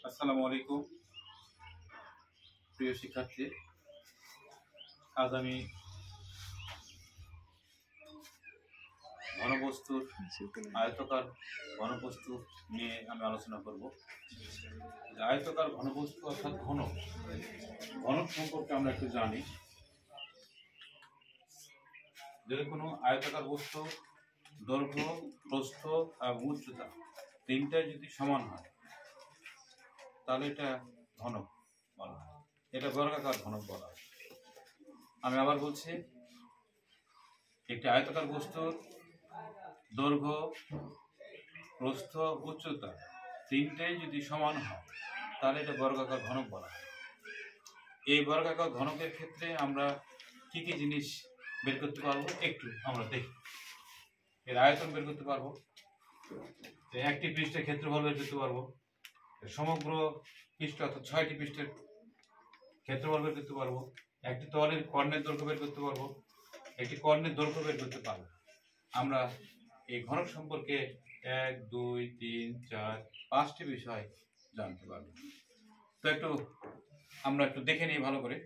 আসসালামু আলাইকুম প্রিয় শিক্ষার্থী। আজ আমি ঘনবস্তুর আয়তাকার ঘনবস্তু নিয়ে আলোচনা করব। আয়তাকার ঘনবস্তু অর্থাৎ ঘনক সম্পর্কে আমরা একটু জানি। যদি কোনো আয়তাকার বস্তু দৈর্ঘ্য, প্রস্থ এবং উচ্চতা তিনটাই যদি সমান হয় তাহলে এটা ঘনক বলা হয়, এটা বর্গাকার ঘনক বলা হয়। আমি আবার বলছি, একটি আয়তাকার বস্তুর দৈর্ঘ্য, প্রস্থ, উচ্চতা তিনটাই যদি সমান হয় তাহলে এটা বর্গাকার ঘনক বলা হয়। এই বর্গাকার ঘনকের ক্ষেত্রে আমরা কি কি জিনিস বের করতে পারবো একটু আমরা দেখি। এর আয়তন বের করতে পারবো, একটি পৃষ্ঠের ক্ষেত্রফল বের করতে পারবো, সমগ্র পৃষ্ঠ অর্থাৎ 6টি পৃষ্ঠের ক্ষেত্রফল বের করতে পারবো, একটি তলের কর্ণের দৈর্ঘ্য বের করতে পারবো, একটি কর্ণের দৈর্ঘ্য বের করতে পারবো। আমরা এই ঘনক সম্পর্কে 1, 2, 3, 4, 5টি বিষয় জানতে পারবো। তো আমরা একটু দেখে নিই ভালো করে।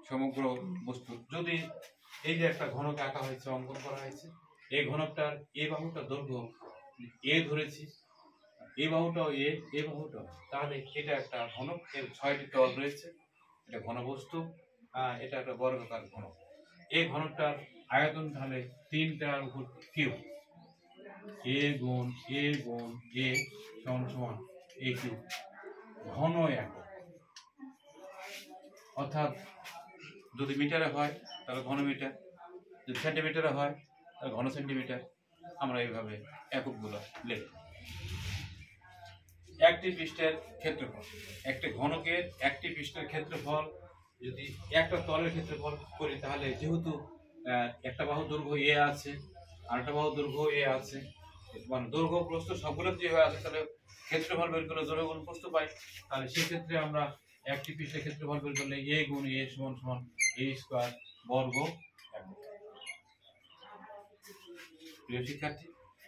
সমগ্র বস্তু যদি এই যে একটা ঘনক আঁকা হয়েছে, অঙ্কন করা হয়েছে, এই ঘনকটার এই বাহুটার দৈর্ঘ্য এ ধরেছি, এই বাহুটাও এই বাহুটাও, তাহলে এটা একটা ঘনক। এর 6টি তল রয়েছে, এটা ঘনবস্তু, এটা একটা বর্গাকার ঘনক। এই ঘনকটার আয়তন তাহলে 3টার উপর কিউব, এ গুণ এ গুণ এ সমান এ কিউব, ঘন একক। অর্থাৎ যদি মিটারে হয় তাহলে ঘন মিটার, যদি সেন্টিমিটারে হয় তাহলে ঘন সেন্টিমিটার। আমরা এইভাবে এককগুলো লিখব। একটি পৃষ্ঠের ক্ষেত্রফল, একটি ঘনকের একটি পৃষ্ঠের ক্ষেত্রফল যদি একটা তলের ক্ষেত্রফল করি তাহলে যেহেতু একটা বাহু দৈর্ঘ্য এ আছে আর একটা বাহু দৈর্ঘ্য এ আছে, মানে দৈর্ঘ্য প্রস্থ সবগুলো যে হয়ে আছে, তাহলে ক্ষেত্রফল বের করলে দৈর্ঘ্য গুণ প্রস্থ পাই। তাহলে সেক্ষেত্রে আমরা একটি পৃষ্ঠের ক্ষেত্রফল বের করলে এ গুণ এ সমান এ স্কয়ার বর্গ একক। প্রিয় শিক্ষার্থী,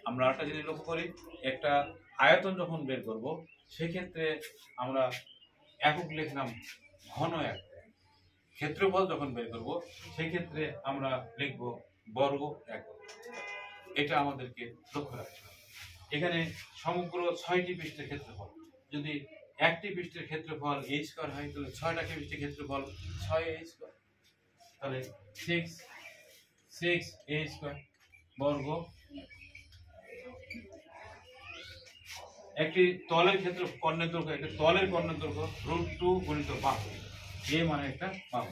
আমরা একটা জিনিস লক্ষ্য করি, একটা আয়তন যখন বের করব সেক্ষেত্রে আমরা একক লিখলাম ঘন একক। ক্ষেত্রফল যখন বের করব সেক্ষেত্রে আমরা লিখব বর্গ একক। এটা আমাদেরকে লক্ষ্য রাখতে হবে। এখানে সমগ্র 6টি পৃষ্ঠের ক্ষেত্রফল, যদি একটি পৃষ্ঠের ক্ষেত্রফল a স্কয়ার হয় তাহলে 6টা পৃষ্ঠের ক্ষেত্রফল 6a স্কয়ার, তাহলে 6a স্কয়ার বর্গ। একটি তলের ক্ষেত্র কর্ণের দৈর্ঘ্য, একটি তলের কর্ণের দৈর্ঘ্য √2 গুণিত বাহু, এ মানে একটা বাহু,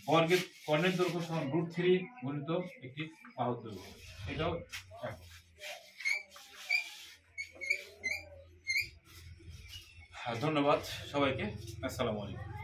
বর্গের কর্ণের দৈর্ঘ্য সমান √3 গুণিত একটি বাহুর দৈর্ঘ্য, এটাও একক। ধন্যবাদ সবাইকে। আসসালামু আলাইকুম।